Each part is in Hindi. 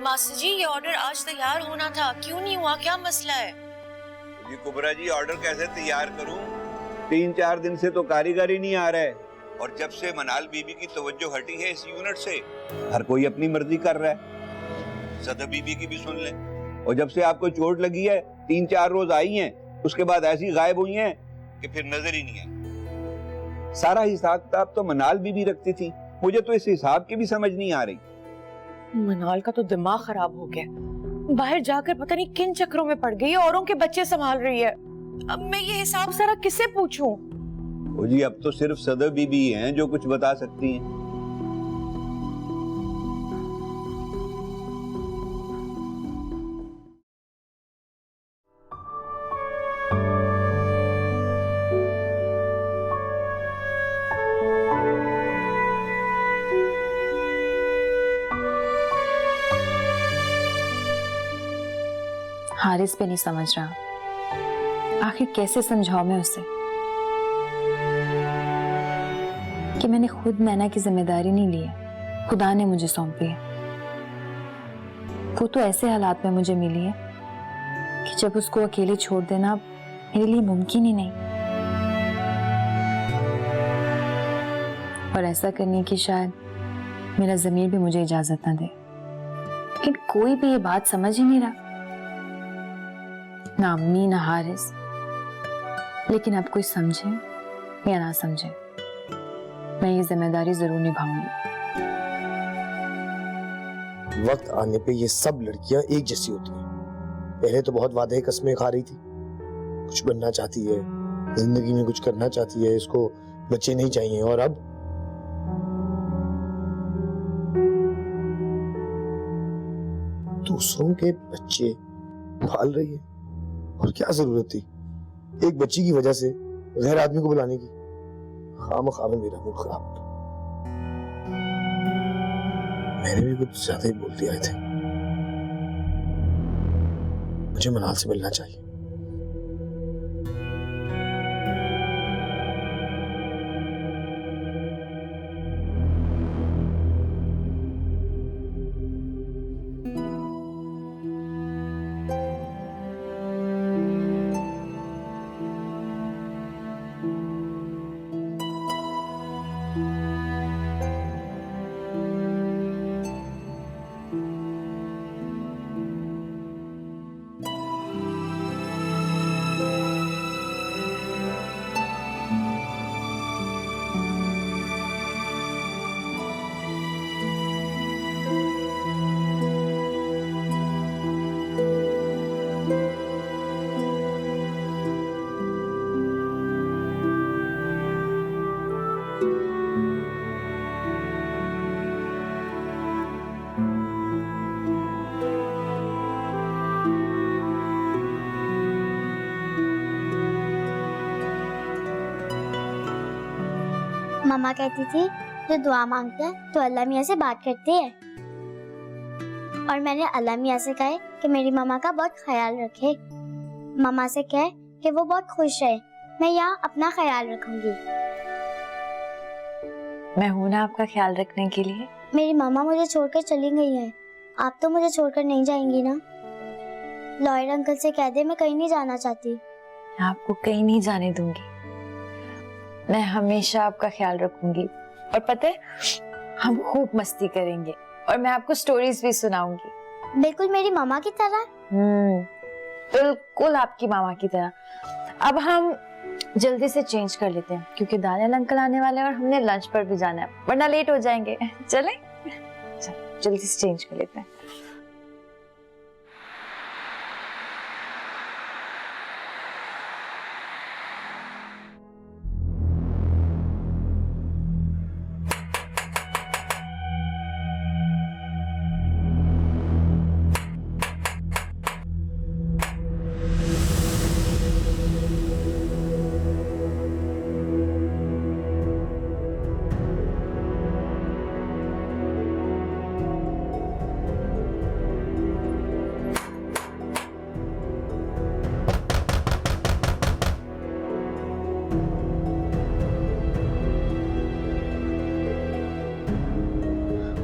मास्टर जी, ये ऑर्डर आज तैयार होना था, क्यों नहीं हुआ? क्या मसला है? जी कुबरा जी, ऑर्डर कैसे तैयार करूं? 3-4 दिन से तो कारीगर ही नहीं आ रहा है, और जब से मनाल बीबी की तवज्जो हटी है इस यूनिट से, हर कोई अपनी मर्जी कर रहा है। सदा बीबी की भी सुन ले। और जब से आपको चोट लगी है 3-4 रोज आई हैं, उसके बाद ऐसी गायब हुई हैं कि फिर नजर ही नहीं आई। सारा हिसाब किताब तो मनाल बीबी रखती थी, मुझे तो इस हिसाब की भी समझ नहीं आ रही। मनाल का तो दिमाग खराब हो गया, बाहर जाकर पता नहीं किन चक्रों में पड़ गई है, औरों के बच्चे संभाल रही है। अब मैं ये हिसाब सारा किससे पूछूं? ओ जी, अब तो सिर्फ सदा बीबी हैं जो कुछ बता सकती हैं। हारिस पे नहीं समझ रहा, आखिर कैसे समझाऊं मैं उसे कि मैंने खुद नैना की जिम्मेदारी नहीं ली है, खुदा ने मुझे सौंपी है। वो तो ऐसे हालात में मुझे मिली है कि जब उसको अकेले छोड़ देना मेरे लिए मुमकिन ही नहीं, और ऐसा करने की शायद मेरा ज़मीर भी मुझे इजाजत ना दे। लेकिन कोई भी ये बात समझ ही नहीं रहा, ना अम्मी ना हारिस। लेकिन अब कोई समझे या ना समझे, मैं ये जिम्मेदारी जरूर निभाऊंगी। वक्त आने पे ये सब लड़कियां एक जैसी होती हैं। पहले तो बहुत वादे कसमें खा रही थी, कुछ बनना चाहती है, जिंदगी में कुछ करना चाहती है, इसको बच्चे नहीं चाहिए, और अब दूसरों के बच्चे पाल रही है। और क्या जरूरत थी एक बच्ची की वजह से गैर आदमी को बुलाने की? खामखा में मेरा मूड खराब हो गया। मैंने भी कुछ ज्यादा ही बोल दिया थे। मुझे मनाल से मिलना चाहिए। मम्मा कहती थी जो दुआ मांगता है तो अल्लाह मियाँ से बात करती है, और मैंने अल्लाह मियाँ से कहा कि मेरी मम्मा का बहुत ख्याल रखे। मम्मा से कहे कि वो बहुत खुश रहे, मैं यहाँ अपना ख्याल रखूंगी। मैं हूं ना आपका ख्याल रखने के लिए। मेरी मम्मा मुझे छोड़कर चली गई है, आप तो मुझे छोड़कर नहीं जाएंगी ना? लॉयर अंकल से कह दे मैं कहीं नहीं जाना चाहती। आपको कहीं नहीं जाने दूंगी, मैं हमेशा आपका ख्याल रखूंगी। और पता है, हम खूब मस्ती करेंगे और मैं आपको स्टोरीज भी सुनाऊंगी। बिल्कुल मेरी मामा की तरह। बिल्कुल आपकी मामा की तरह। अब हम जल्दी से चेंज कर लेते हैं क्योंकि दानियल अंकल आने वाले हैं और हमने लंच पर भी जाना है, वरना लेट हो जाएंगे। चलें? जल्दी से चेंज कर लेते हैं।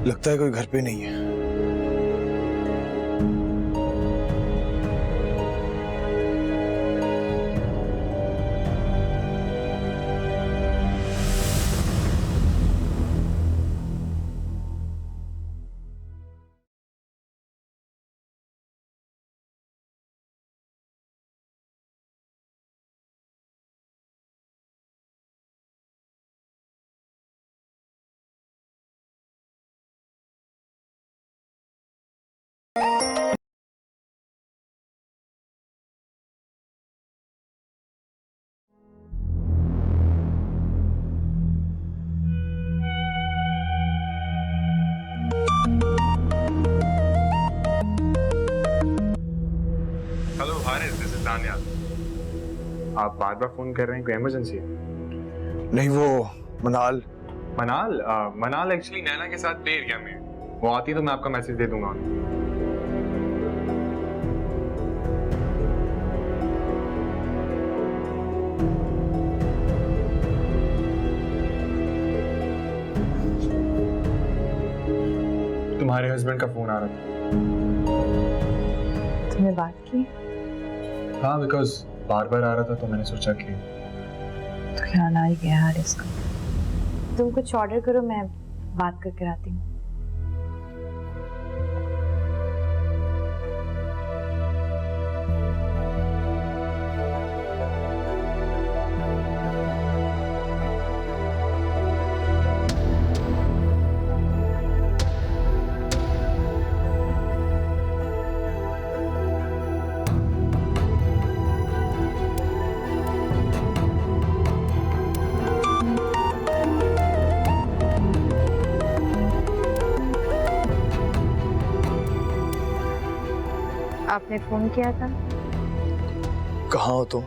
लगता है कोई घर पे नहीं है। आप बार बार फोन कर रहे हैं, कोई इमरजेंसी है? नहीं, वो मनाल। मनाल एक्चुअली नैना के साथ प्ले एरिया में है। वो आती है तो मैं आपका मैसेज दे दूंगा उन्हें। तुम्हारे हस्बैंड का फोन आ रहा था। तुमने बात की? हाँ, बिकॉज बार बार आ रहा था तो मैंने सोचा कि तो ख्याल आ ही गया हारिस का। तुम कुछ ऑर्डर करो, मैं बात करके आती हूँ। आपने फोन किया था? कहाँ हो तुम?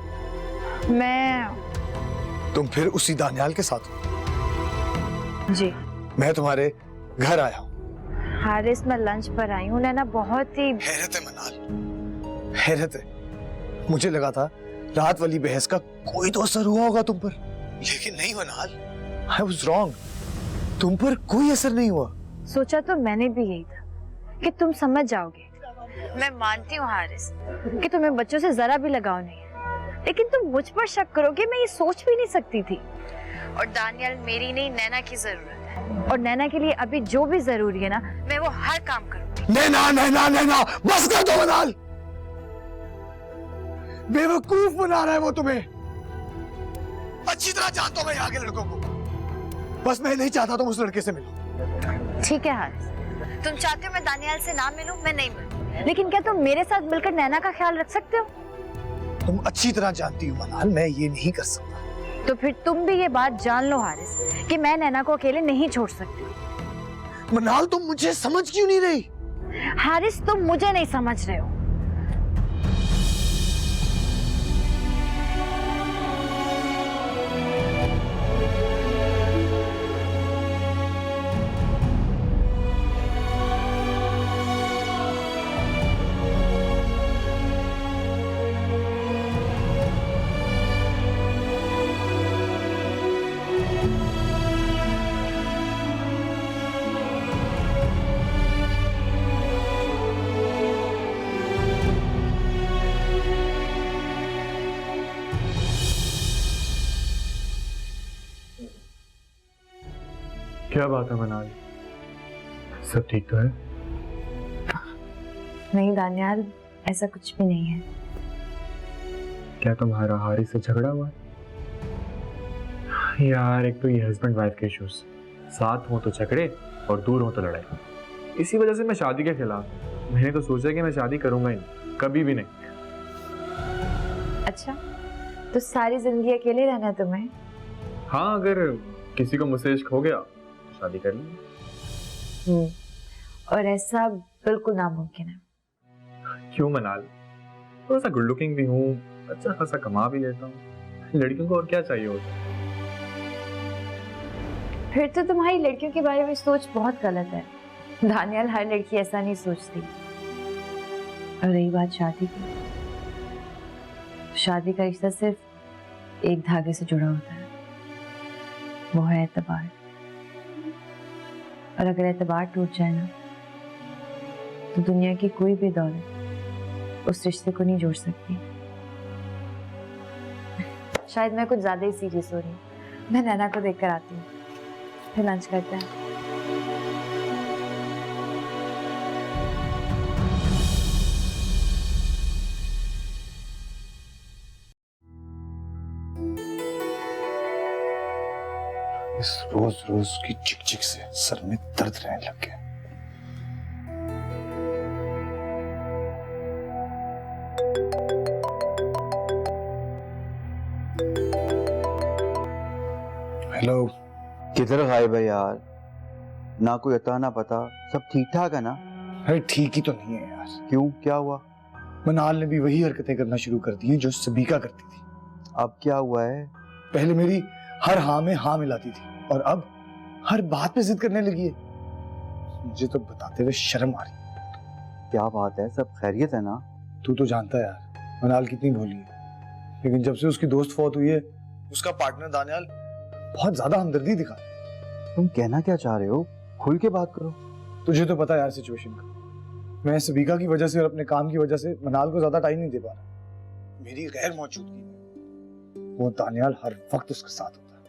तुम फिर उसी दानियाल के साथ हो? जी। मैं तुम्हारे घर आया हूँ। हारिस, मैं लंच पर आई हूँ। नैना बहुत ही हैरत है मनाल, हैरत है। मुझे लगा था रात वाली बहस का कोई तो असर हुआ होगा तुम पर, लेकिन नहीं मनाल, I was wrong। तुम पर कोई असर नहीं हुआ। सोचा तो मैंने भी यही था कि तुम समझ जाओगे। मैं मानती हूँ हारिस कि तुम्हें बच्चों से जरा भी लगाव नहीं है, लेकिन तुम मुझ पर शक करोगे, मैं ये सोच भी नहीं सकती थी। और दानियाल मेरी नहीं, नैना की जरूरत है, और नैना के लिए अभी जो भी जरूरी है ना, मैं वो हर काम करूंगी। नैना नैना नैना, बस कर दो मनाल। बेवकूफ बना रहा है वो तुम्हें। अच्छी तरह जानता हूं मैं यहाँ के लड़कों को, बस मैं नहीं चाहता तुम उस लड़के से मिलो। ठीक है हारिस, तुम चाहते हो मैं दानियाल से ना मिलूं, मैं नहीं मिलूं, लेकिन क्या तुम मेरे साथ मिलकर नैना का ख्याल रख सकते हो? तुम अच्छी तरह जानती हो मनाल, मैं ये नहीं कर सकता। तो फिर तुम भी ये बात जान लो हारिस कि मैं नैना को अकेले नहीं छोड़ सकती। मनाल, तुम मुझे समझ क्यों नहीं रही? हारिस, तुम मुझे नहीं समझ रहे हो। क्या बात है मनाल, सब ठीक तो है? नहीं दानियाल, ऐसा कुछ भी नहीं है। क्या तुम्हारा हारिस से झगड़ा हुआ है? यार, एक तो ये हस्बैंड वाइफ के इश्यूज, साथ हो तो झगड़े और दूर हो तो लड़ाई। इसी वजह से मैं शादी के खिलाफ हूं। मैंने तो सोचा कि मैं शादी करूंगा ही नहीं, कभी भी नहीं। अच्छा, तो सारी जिंदगी अकेले रहना है तुम्हें? हाँ, अगर किसी को मुझसे इश्क हो गया शादी कर ली। और ऐसा बिल्कुल नामुमकिन है। क्यों मनाल, थोड़ा सा गुड लुकिंग भी हूँ, अच्छा खासा कमा भी लेता हूँ, लड़कियों को और क्या चाहिए होता है? फिर तो तुम्हारी लड़कियों के बारे में सोच बहुत गलत है। दानियाल, हर लड़की ऐसा नहीं सोचती। और रही बात शादी की, शादी का रिश्ता सिर्फ एक धागे से जुड़ा होता है, वो है एतबार। और अगर एतबार टूट जाए ना, तो दुनिया की कोई भी दौलत उस रिश्ते को नहीं जोड़ सकती। शायद मैं कुछ ज्यादा ही सीरियस हो रही हूँ। मैं नैना को देखकर आती हूँ, फिर लंच करते हैं। इस रोज रोज की चिक चिक से सर में दर्द रहने लग गया। हेलो। किधर गायब है यार? ना कोई अता ना पता, सब ठीक ठाक है ना? अरे ठीक ही तो नहीं है यार। क्यों, क्या हुआ? मनाल ने भी वही हरकतें करना शुरू कर दी हैं जो सबीका करती थी। अब क्या हुआ है? पहले मेरी हर हाँ में हाँ मिलाती थी और अब हर बात पे जिद करने लगी है। मुझे तो बताते हुए शर्म आ रही है। क्या बात है, सब खैरियत है ना? तू तो जानता है यार मनाल कितनी भोली है, लेकिन जब से उसकी दोस्त फौत हुई है उसका पार्टनर दानियाल बहुत ज्यादा हमदर्दी दिखा है। तुम कहना क्या चाह रहे हो? खुल के बात करो। तुझे तो पता है यार सिचुएशन का। मैं सबीका की वजह से और अपने काम की वजह से मनाल को ज्यादा टाइम नहीं दे पा रहा। मेरी गैर मौजूदगी में वो दानियाल हर वक्त उसके साथ होता है।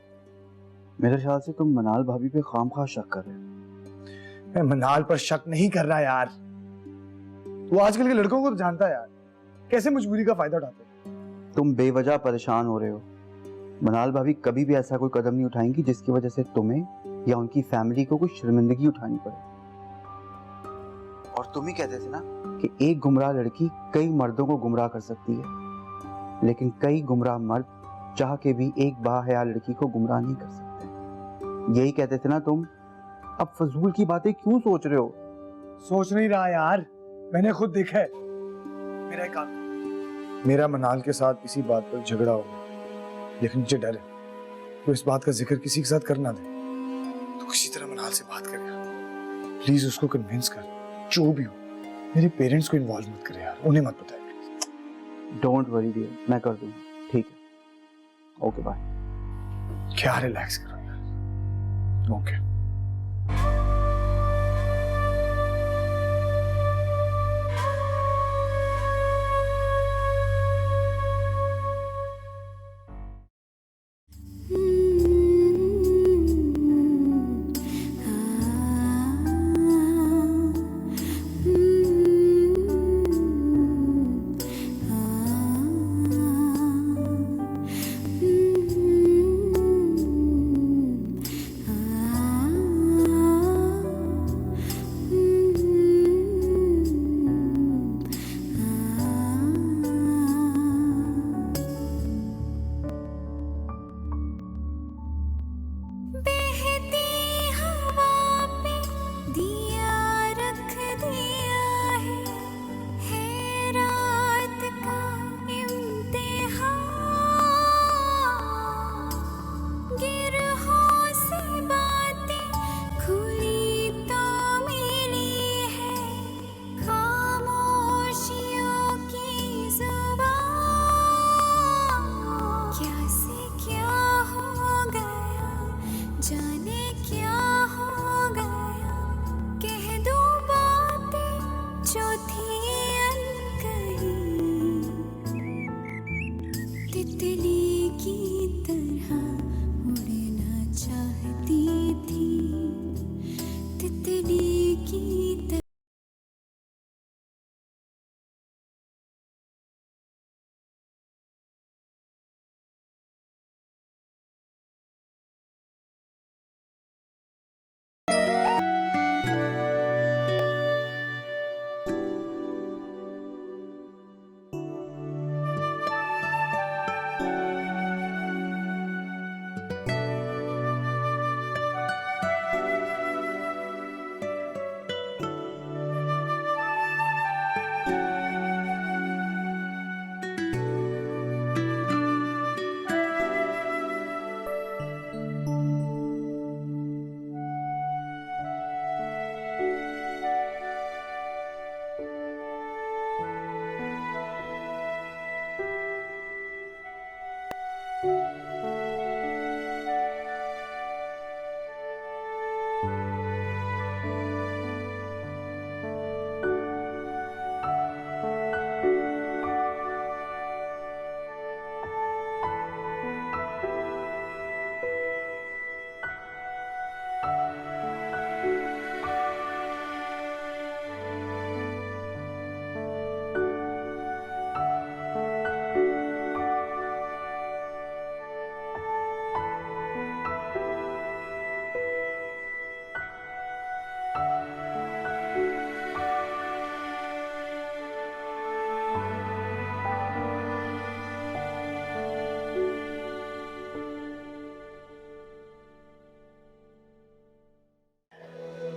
मेरे ख्याल से तुम मनाल भाभी पे खामखा शक कर रहे हो। मैं मनाल पर शक नहीं कर रहा यार। वो आजकल के लड़कों को तो जानता है यार, कैसे मजबूरी का फायदा उठाते हैं। तुम बेवजह परेशान हो रहे हो। मनाल भाभी कभी भी ऐसा कोई कदम नहीं उठाएंगी जिसकी वजह से तुम्हें या उनकी फैमिली को कोई शर्मिंदगी उठानी पड़े। और तुम ही कहते थे ना कि एक गुमराह लड़की कई मर्दों को गुमराह कर सकती है, लेकिन कई गुमराह मर्द चाह के भी एक बाहया लड़की को गुमराह नहीं कर सकते। यही कहते थे ना तुम। अब फजूल की बातें क्यों सोच रहे हो? सोच नहीं रहा यार, मैंने खुद देखा है। मेरा एक काम, मेरा मनाल के साथ इसी बात पर झगड़ा हो, लेकिन मुझे डर है तो इस बात का जिक्र किसी के साथ करना दे। तो किसी तरह मनाल से बात कर यार, प्लीज उसको कन्विंस कर। जो भी हो, मेरे पेरेंट्स को इन्वॉल्व मत करे यार, उन्हें मत बताए प्लीज। डोंट वरी डियर, मैं कर दूंगा। ठीक है, ओके बाय। क्या रिलैक्स करो यार। ओके।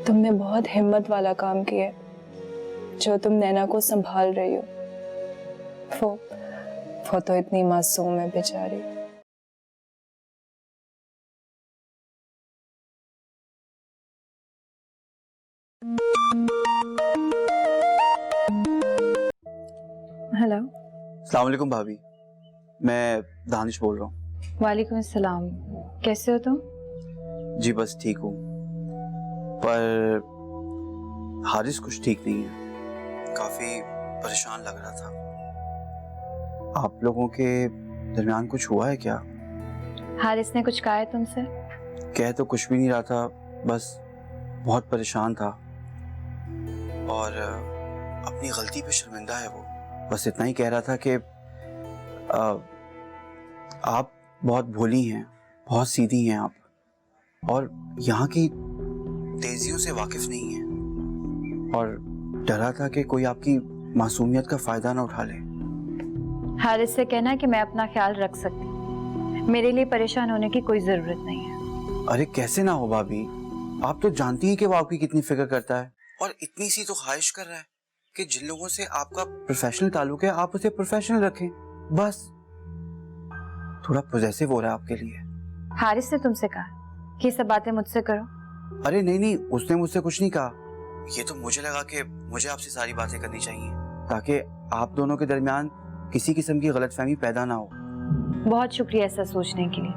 तुमने बहुत हिम्मत वाला काम किया जो तुम नैना को संभाल रही हो। वो तो इतनी मासूम है बेचारी। हेलो। अस्सलाम वालेकुम भाभी, मैं दानिश बोल रहा हूँ। वालेकुम अस्सलाम। कैसे हो तुम? जी बस ठीक हूँ, पर हारिस कुछ ठीक नहीं है, काफी परेशान लग रहा था। आप लोगों के दरमियान कुछ हुआ है क्या? हारिस ने कुछ कहा है तुमसे? कह तो कुछ भी नहीं रहा था, बस बहुत परेशान था और अपनी गलती पे शर्मिंदा है वो। बस इतना ही कह रहा था कि आप बहुत भोली हैं, बहुत सीधी हैं आप, और यहाँ की तेजियों से वाकिफ नहीं हैं, और डरा था कि कोई आपकी मासूमियत का फायदा ना उठा ले। हारिस से कहना कि मैं अपना ख्याल रख सकती हूँ, मेरे लिए परेशान होने की कोई जरूरत नहीं है। अरे कैसे ना हो भाभी, आप तो जानती हैं कि वो आपकी कितनी फिक्र करता है, और इतनी सी तो ख्वाहिश कर रहा है कि जिन लोगों से आपका प्रोफेशनल ताल्लुक है आप उसे प्रोफेशनल रखें। बस थोड़ा पॉजेसिव हो रहा है आपके लिए। हारिस ने तुमसे कहा कि ये सब बातें मुझसे करो? अरे नहीं, उसने मुझसे कुछ नहीं कहा। ये तो मुझे लगा कि मुझे आपसे सारी बातें करनी चाहिए ताकि आप दोनों के दरमियान किसी किस्म की गलतफहमी पैदा ना हो। बहुत शुक्रिया ऐसा सोचने के लिए,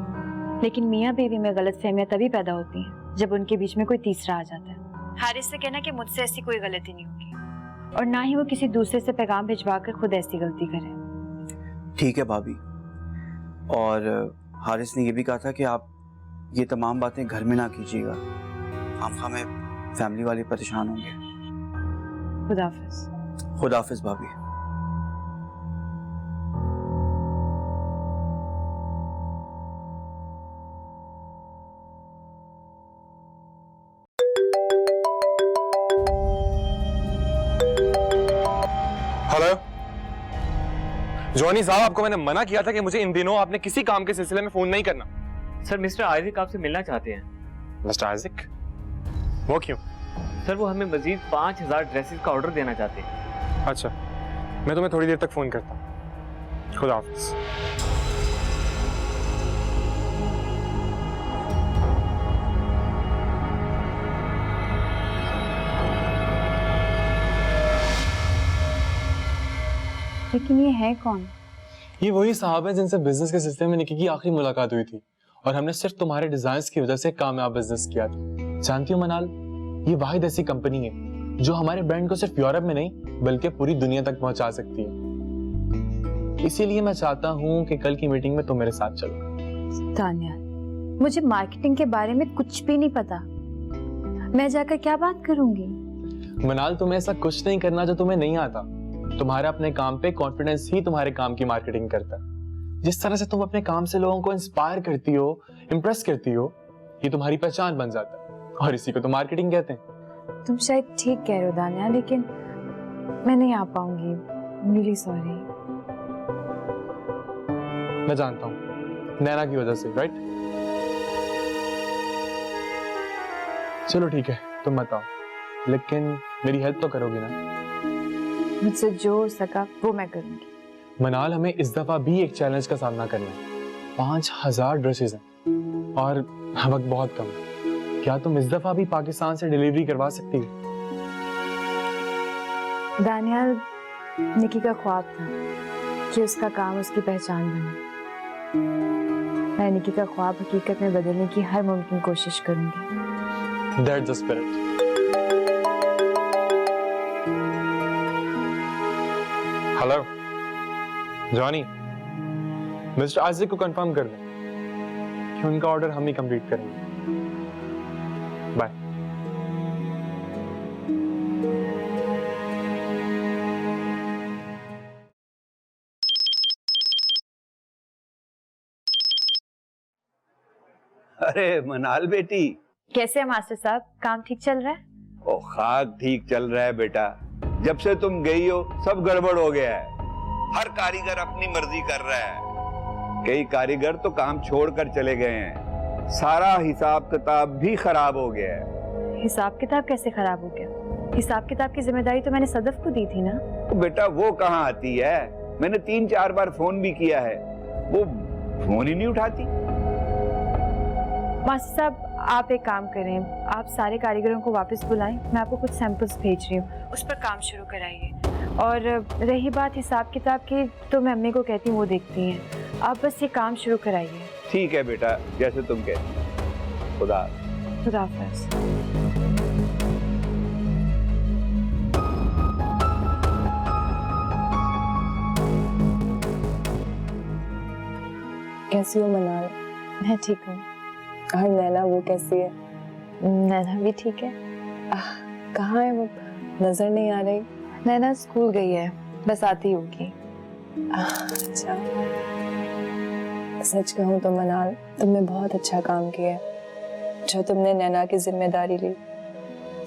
लेकिन मियाँ बीवी में गलतफहमियां तभी पैदा होती हैं जब उनके बीच में कोई तीसरा आ जाता है। हारिस से कहना कि मुझसे ऐसी कोई गलती नहीं होगी, और ना ही वो किसी दूसरे से पैगाम भिजवा कर खुद ऐसी गलती करे। ठीक है भाभी, और हारिस ने ये भी कहा था कि आप ये तमाम बातें घर में ना कीजिएगा, खामखा में फैमिली वाले परेशान होंगे। खुदाफिज। खुदाफिज भाभी। हेलो जॉनी साहब, आपको मैंने मना किया था कि मुझे इन दिनों आपने किसी काम के सिलसिले में फोन नहीं करना। सर मिस्टर आइजक आपसे मिलना चाहते हैं। Mister Isaac? वो क्यों? सर वो हमें मजीद 5000 ड्रेसेस का ऑर्डर देना चाहते हैं। अच्छा, मैं तुम्हें थोड़ी देर तक फोन करता हूँ। खुदा हाफिज। लेकिन ये है कौन? ये वही साहब है जिनसे बिजनेस के सिलसिले में निकी की आखिरी मुलाकात हुई थी, और हमने सिर्फ तुम्हारे डिजाइन्स की वजह से कामयाब बिजनेस किया था। जानती हो मनाल, ये वाहिद ऐसी कंपनी है जो हमारे ब्रांड को सिर्फ यूरोप में नहीं बल्कि पूरी दुनिया तक पहुंचा सकती है। इसीलिए मैं चाहता हूँ कि कल की मीटिंग में तुम मेरे साथ चलो। तानिया, मुझे मार्केटिंग के बारे में कुछ भी नहीं पता, मैं जाकर क्या बात करूंगी? मनाल, तुम्हें ऐसा कुछ नहीं करना जो तुम्हें नहीं आता। तुम्हारा अपने काम पे कॉन्फिडेंस ही तुम्हारे काम की मार्केटिंग करता है। जिस तरह से तुम अपने काम से लोगों को इंस्पायर करती हो, इम्प्रेस करती हो, ये तुम्हारी पहचान बन जाता है, और इसी को तो मार्केटिंग कहते हैं। तुम शायद ठीक कह रहे हो दानिया, लेकिन मैं नहीं आ पाऊंगी। Really sorry. मैं जानता हूँ, नैना की वजह से, राइट? चलो ठीक है, तुम मत आओ, लेकिन मेरी हेल्प तो करोगी ना? मुझसे जो हो सका वो मैं करूंगी। मनाल, हमें इस दफा भी एक चैलेंज का सामना करना है। 5000 ड्रेसेस हैं और वक्त बहुत कम है। क्या तुम इस दफा भी पाकिस्तान से डिलीवरी करवा सकती हो? दानियाल, निकी का ख्वाब था कि उसका काम उसकी पहचान बने। मैं निकी का ख्वाब हकीकत में बदलने की हर मुमकिन कोशिश करूंगी। That's the spirit. Hello Johnny, mister Azik को कंफर्म कर दो कि उनका ऑर्डर हम ही कंप्लीट करेंगे। बाय। अरे मनाल बेटी, कैसे है मास्टर साहब, काम ठीक चल रहा है? ओ खाक ठीक चल रहा है बेटा। जब से तुम गई हो सब गड़बड़ हो गया है। हर कारीगर अपनी मर्जी कर रहा है। कई कारीगर तो काम छोड़कर चले गए हैं। सारा हिसाब किताब भी खराब हो गया है। हिसाब किताब कैसे खराब हो गया? हिसाब किताब की जिम्मेदारी तो मैंने सदफ को दी थी ना। तो बेटा वो कहाँ आती है? मैंने 3-4 बार फोन भी किया है, वो फोन ही नहीं उठाती। मास्टर साहब, आप एक काम करें, आप सारे कारीगरों को वापस बुलाएं, मैं आपको कुछ सैंपल्स भेज रही हूँ, उस पर काम शुरू कराइए। और रही बात हिसाब किताब की, तो मैं अम्मी को कहती हूँ, वो देखती हैं। आप बस ये काम शुरू कराइए। ठीक है बेटा, जैसे तुम कहती। खुदा हाफिज़। कैसी हो मनाल? मैं ठीक हूँ। और नैना, वो कैसी है? नैना भी ठीक है। कहाँ है वो? नजर नहीं आ रही। नैना स्कूल गई है, बस आती होगी। अच्छा, सच कहूँ तो मनाल, तुमने बहुत अच्छा काम किया है जो तुमने नैना की जिम्मेदारी ली।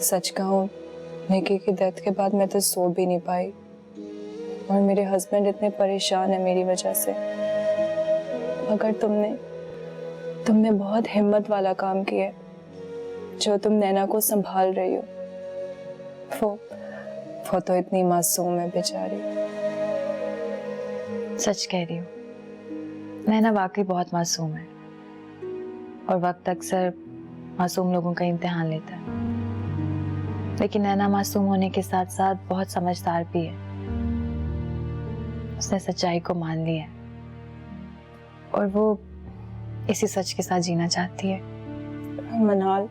सच कहूँ, निकी की डेथ के बाद मैं तो सो भी नहीं पाई, और मेरे हस्बैंड इतने परेशान है मेरी वजह से। मगर तुमने बहुत हिम्मत वाला काम किया है, जो तुम नैना को संभाल रही हो। वो तो इतनी मासूम है बेचारी। सच कह रही हूँ, नैना वाकई बहुत मासूम है, और वक्त अक्सर मासूम लोगों का इम्तिहान लेता है। लेकिन नैना मासूम होने के साथ साथ बहुत समझदार भी है। उसने सच्चाई को मान लिया है, और वो इसी सच के साथ जीना चाहती है। मनाल,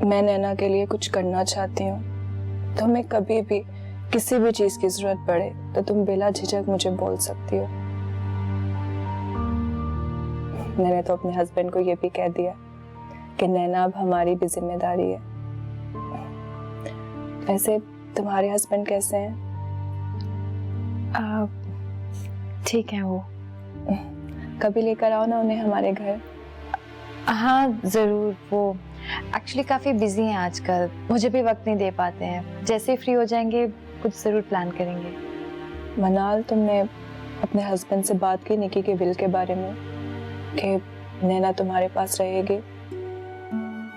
मैं नैना के लिए कुछ करना चाहती हूँ। तुम्हें कभी भी किसी भी चीज की जरूरत पड़े तो तुम बिला झिझक मुझे बोल सकती हो। मैंने तो अपने हस्बैंड को ये भी कह दिया कि नैना अब हमारी भी जिम्मेदारी है। वैसे तुम्हारे हस्बैंड कैसे हैं? ठीक है वो। कभी लेकर आओ ना उन्हें हमारे घर। हाँ जरूर, वो एक्चुअली काफी बिजी हैं आजकल, मुझे भी वक्त नहीं दे पाते हैं। जैसे ही फ्री हो जाएंगे कुछ जरूर प्लान करेंगे। मनाल, तुमने अपने हस्बैंड से बात की निकी के विल के बारे में कि नैना तुम्हारे पास रहेगी?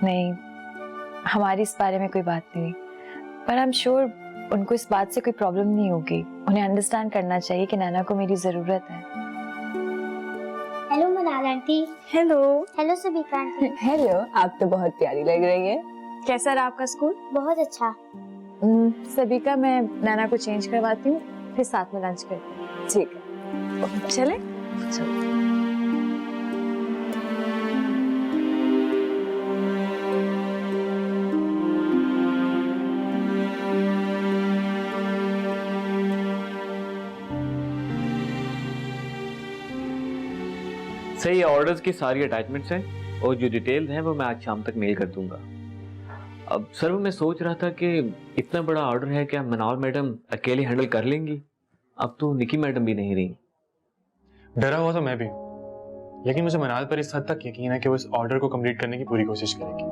नहीं, हमारी इस बारे में कोई बात नहीं, पर आई एम श्योर उनको इस बात से कोई प्रॉब्लम नहीं होगी। उन्हें अंडरस्टैंड करना चाहिए कि नैना को मेरी जरूरत है। Hello Manal aunty. Hello. Hello Sabika aunty. Hello, आप तो बहुत प्यारी लग रही है। कैसा रहा आपका स्कूल? बहुत अच्छा। सबिका, मैं नैना को चेंज करवाती हूँ, फिर साथ में लंच करते हैं। ठीक है, चले? सही है, ऑर्डर्स की सारी अटैचमेंट्स हैं और जो डिटेल्स हैं वो मैं आज शाम तक मेल कर दूंगा। अब सर, मैं सोच रहा था कि इतना बड़ा ऑर्डर है, क्या मनाल मैडम अकेले हैंडल कर लेंगी? अब तो निकी मैडम भी नहीं रही। डरा हुआ तो मैं भी हूँ, लेकिन मुझे मनाल पर इस हद तक यकीन है कि वो इस ऑर्डर को कंप्लीट करने की पूरी कोशिश करेगी।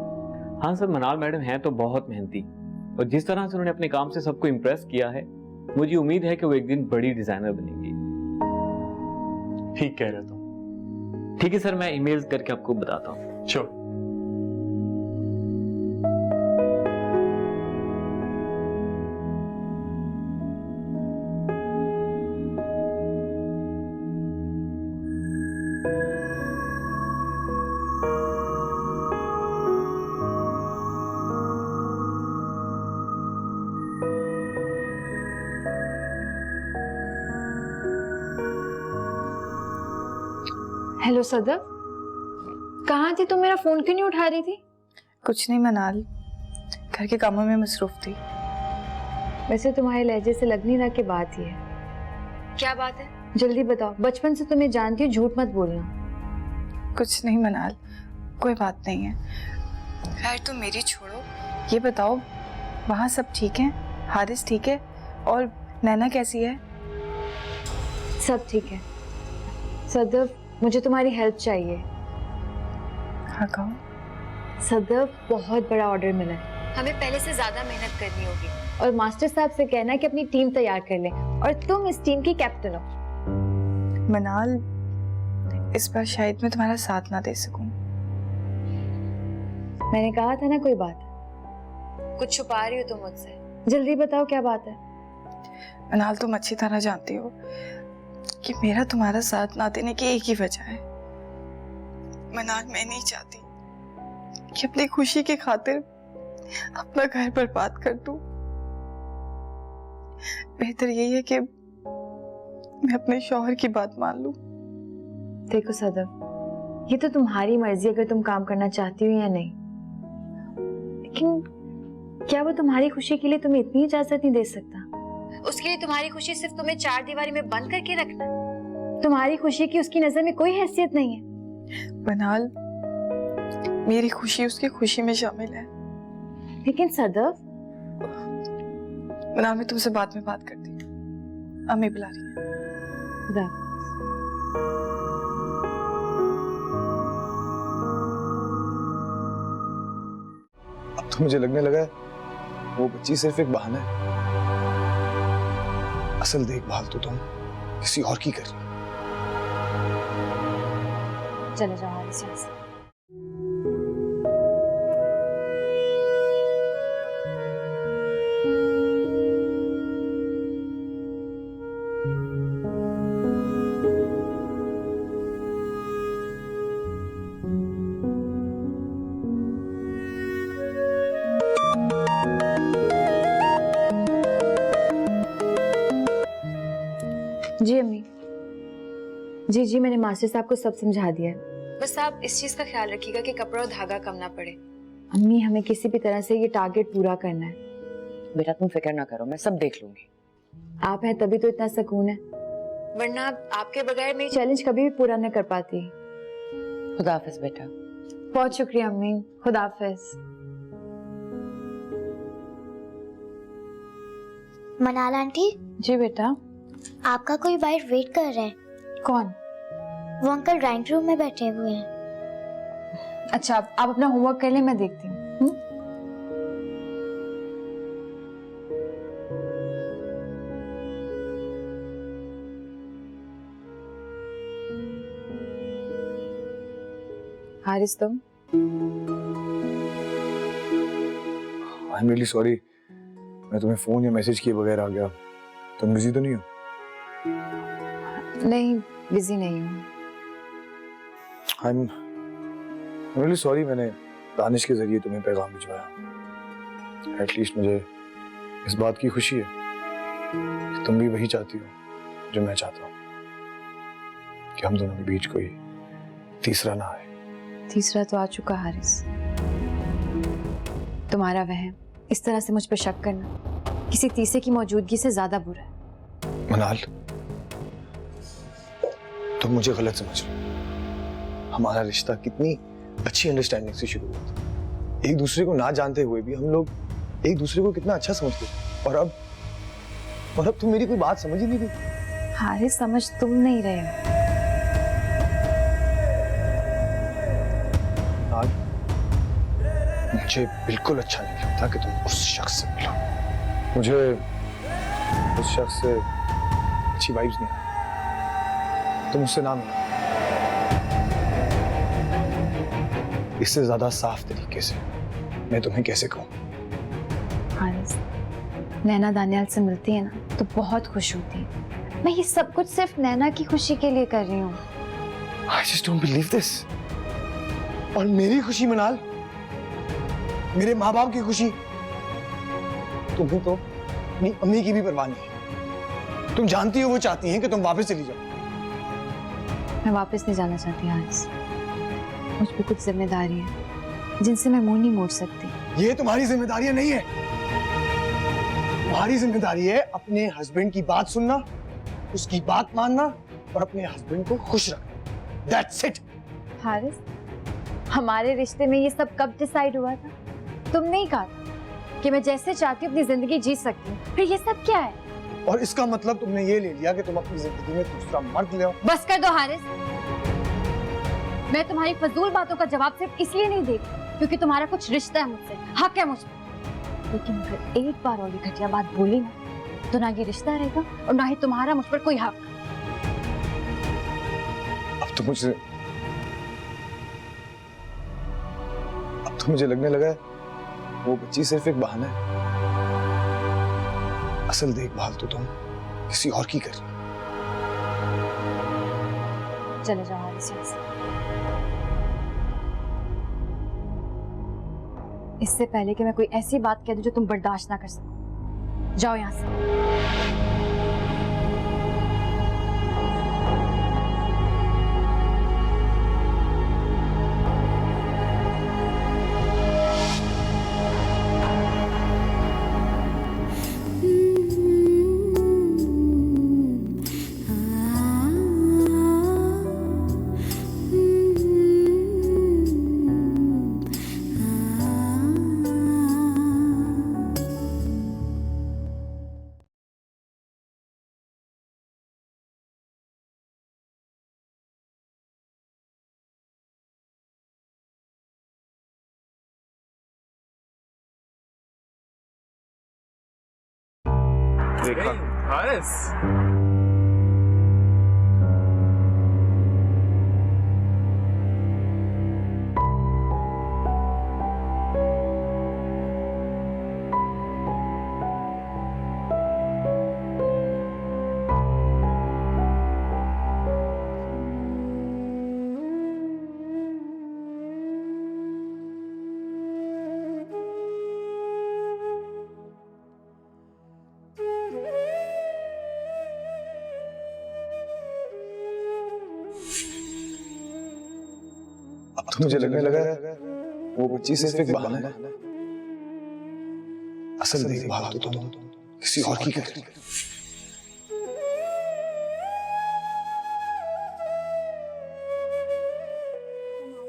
हाँ सर, मनाल मैडम हैं तो बहुत मेहनती, और जिस तरह से उन्होंने अपने काम से सबको इम्प्रेस किया है, मुझे उम्मीद है कि वो एक दिन बड़ी डिजाइनर बनेंगी। ठीक कह रहे हो तुम। ठीक है सर, मैं ईमेल करके आपको बताता हूँ। श्योर। हेलो सदब, कहाँ थी तुम? मेरा फोन क्यों नहीं उठा रही थी? कुछ नहीं मनाल, घर के कामों में मसरूफ थी। वैसे तुम्हारे लहजे से लग नहीं रहा कि बात ही है। क्या बात है, जल्दी बताओ। बचपन से तुम्हें जानती हूँ, झूठ मत बोलना। कुछ नहीं मनाल, कोई बात नहीं है। खैर तुम मेरी छोड़ो, ये बताओ वहाँ सब ठीक हैं? हारिस ठीक है? और नैना कैसी है? सब ठीक है। सदब, मुझे तुम्हारी हेल्प चाहिए। हाँ कहो। सदब, बहुत बड़ा ऑर्डर मिला है, हमें पहले से ज्यादा मेहनत करनी होगी, और मास्टर साहब से कहना है कि अपनी टीम तैयार कर लें, और तुम इस टीम की कैप्टन हो। मनाल, इस बार शायद मैं तुम्हारा साथ ना दे सकूं। मैंने कहा था ना कोई बात है। कुछ छुपा रही हो तुम मुझसे, जल्दी बताओ क्या बात है। मनाल, तुम अच्छी तरह जानती हो कि मेरा तुम्हारा साथ ना देने की एक ही वजह है। मनाल, मैं नहीं चाहती कि अपनी खुशी की खातिर अपना घर बर्बाद कर दूं। बेहतर यही है कि मैं अपने शौहर की बात मान लूं। देखो सदफ, ये तो तुम्हारी मर्जी अगर तुम काम करना चाहती हो या नहीं, लेकिन क्या वो तुम्हारी खुशी के लिए तुम्हें इतनी इजाजत नहीं दे सकता? उसके लिए तुम्हारी खुशी सिर्फ तुम्हें चार दीवारी में बंद करके रखना है। तुम्हारी खुशी की उसकी नजर में कोई हैसियत नहीं है। मनाल, मेरी खुशी उसकी खुशी में शामिल है। लेकिन सदफ, मनाल, मैं तुमसे बाद में बात करती हूँ, अम्मी बुला रही है। खुदा। अब तो मुझे लगने लगा है वो बच्ची सिर्फ एक बहाना है। असल देखभाल तो तुम किसी और की कर रही हो। चले जाओ हारिस यहाँ से। जी अम्मी, जी जी, मैंने मास्टर साहब को सब समझा दिया है। बस आप इस चीज का ख्याल रखिएगा कि कपड़ा और धागा कम ना पड़े। अम्मी, हमें किसी भी तरह से ये टारगेट पूरा करना है। बेटा तुम फिक्र ना करो, मैं सब देख लूंगी। आप हैं तभी तो इतना सुकून है, वरना आपके बगैर मेरी चैलेंज कभी भी पूरा न कर पाती। खुदा हाफिज बेटा। बहुत शुक्रिया अम्मी, खुदा हाफिज। मनाल आंटी, जी बेटा। आपका कोई बाहर वेट कर रहा है। कौन? वो अंकल ड्राइंग रूम में बैठे हुए हैं। अच्छा, आप अपना होमवर्क कर लें, मैं देखती हूँ। हारिस, तुम? आई एम रियली सॉरी, मैं तुम्हें फोन या मैसेज किए बगैर आ गया। तुम बिजी तो नहीं हो? नहीं, बिजी नहीं हूँ। आई एम रियली सॉरी, मैंने दानिश के जरिए तुम्हें पैगाम भिजवाया। एटलीस्ट मुझे इस बात की खुशी है कि तुम भी वही चाहती हो जो मैं चाहता हूँ, कि हम दोनों के बीच कोई तीसरा ना आए। तीसरा तो आ चुका हारिस। तुम्हारा वहम, इस तरह से मुझ पर शक करना किसी तीसरे की मौजूदगी से ज्यादा बुरा है। मनाल, तुम मुझे गलत समझ रहे हो। हमारा रिश्ता कितनी अच्छी अंडरस्टैंडिंग से शुरू हुआ था। एक दूसरे को ना जानते हुए भी हम लोग एक दूसरे को कितना अच्छा समझते थे। और अब तुम मेरी कोई बात समझ ही नहीं रही। हारिस, समझ तुम नहीं रहे हो। मुझे बिल्कुल अच्छा नहीं लगता कि तुम उस शख्स से मिलो। मुझे उस शख्स से अच्छी वाइब्स नहीं आती। तुम उससे ना मिलो। इससे ज्यादा साफ तरीके से मैं तुम्हें कैसे कहूँ? हारिस, नैना दानियाल से मिलती है ना तो बहुत खुश होती है। मैं ये सब कुछ सिर्फ नैना की खुशी के लिए कर रही हूँ। I just don't believe this। और मेरी खुशी मनाल, मेरे माँ बाप की खुशी, तुम्हें तो अपनी अम्मी की भी परवाह नहीं है। तुम जानती हो वो चाहती हैं कि तुम वापस चली जाओ। मैं वापस नहीं जाना चाहती हारिस। मुझ पे कुछ जिम्मेदारी है जिनसे मैं मुंह नहीं मोड़ सकती। ये तुम्हारी जिम्मेदारी नहीं है। तुम्हारी जिम्मेदारी है अपने हस्बैंड की बात सुनना, उसकी बात मानना और अपने हस्बैंड को खुश रखना। That's it। हारिस, हमारे रिश्ते में ये सब कब डिसाइड हुआ था? तुमने ही कहा था कि मैं जैसे चाहती हूँ अपनी जिंदगी जी सकती हूँ। फिर ये सब क्या है? और इसका मतलब तुमने ये ले लिया कि तुम अपनी जिंदगी में दूसरा मर्द ले आओ। बस कर दो हारिस। मैं तुम्हारी फजूल बातों का जवाब सिर्फ इसलिए नहीं देती क्योंकि तुम्हारा कुछ रिश्ता है मुझसे, हक है मुझ पर। लेकिन अगर एक बार और ये घटिया बात बोली ना तो ना ये रिश्ता रहेगा और ना ही तुम्हारा मुझ पर कोई हक। अब तो मुझे लगने लगा है वो बच्ची सिर्फ एक बहाना है। असल देखभाल तो तुम किसी और की कर रही हो। चले जाओ हारिस यहाँ से। इससे पहले कि मैं कोई ऐसी बात कह दूं जो तुम बर्दाश्त ना कर सको, जाओ यहाँ से। हारिस, तो मुझे लगने लगा वो बच्ची सिर्फ एक बहाना है, असल देखभाल तो तुम किसी और की कर रही हो।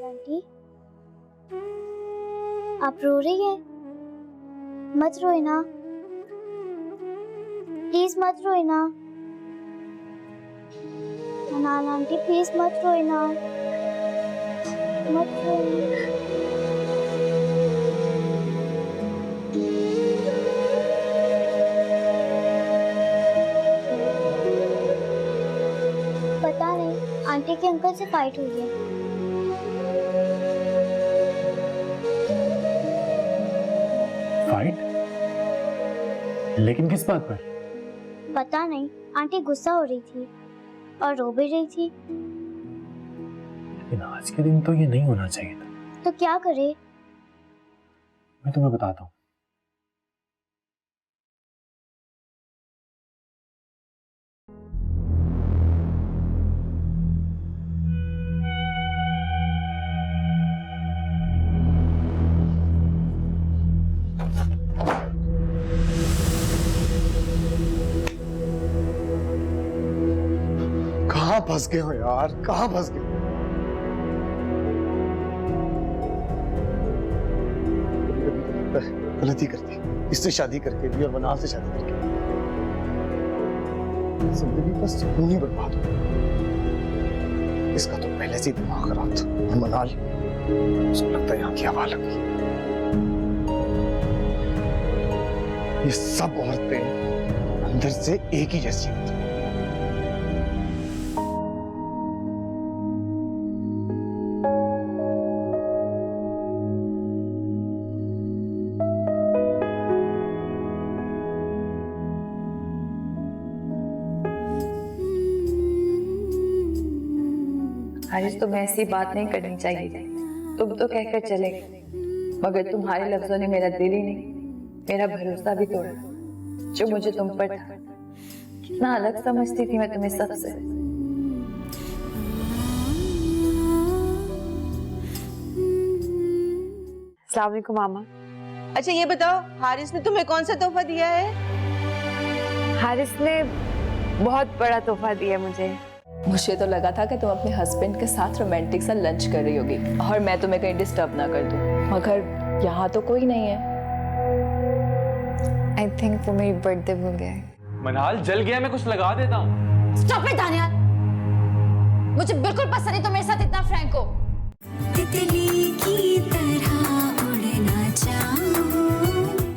आंटी, आप रो रही है? मत रोए ना, प्लीज मत रोए ना। मनाल आंटी प्लीज मत रोए ना, मत रोए। पता नहीं आंटी के अंकल से फाइट हुई है। फाइट? लेकिन किस बात पर? पता नहीं, आंटी गुस्सा हो रही थी और रो भी रही थी। लेकिन आज के दिन तो ये नहीं होना चाहिए था। तो क्या करे? मैं तुम्हें बताता हूँ। कहाँ फंस गए हो यार, कहाँ फंस गए? गलती करती, इससे शादी करके भी और मनाल से शादी करके जिंदगी बस सुकून ही बर्बाद हो। इसका तो पहले से ही दिमाग खराब था और मनाल उसको लगता है यहाँ की हवा लगी। ये सब औरतें अंदर से एक ही जैसी होती। हारिस, तुम्हें ऐसी बात नहीं करनी चाहिए थी। तुम तो कहकर चले गए, मगर तुम्हारे लफ्जों ने मेरा दिल ही नहीं, मेरा भरोसा भी तोड़ा जो मुझे तुम पर था। कितना अलग समझती थी मैं तुम्हें सबसे। अस्सलाम वालेकुम मामा। अच्छा ये बताओ, हारिस ने तुम्हें कौन सा तोहफा दिया है? हारिस ने बहुत बड़ा तोहफा दिया मुझे। मुझे तो लगा था कि तुम अपने हस्बैंड के साथ रोमांटिक सा लंच कर रही होगी और मैं तुम्हें कहीं डिस्टर्ब ना कर दूं, मगर यहाँ तो कोई नहीं है। आई थिंक वो मेरी बर्थडे भूल गए। मनाल जल गया, मैं कुछ लगा देता हूँ। स्टॉप इट दानियाल, मुझे बिल्कुल पसंद नहीं तो मेरे साथ इतना फ्रैंक हो। तितली की तरह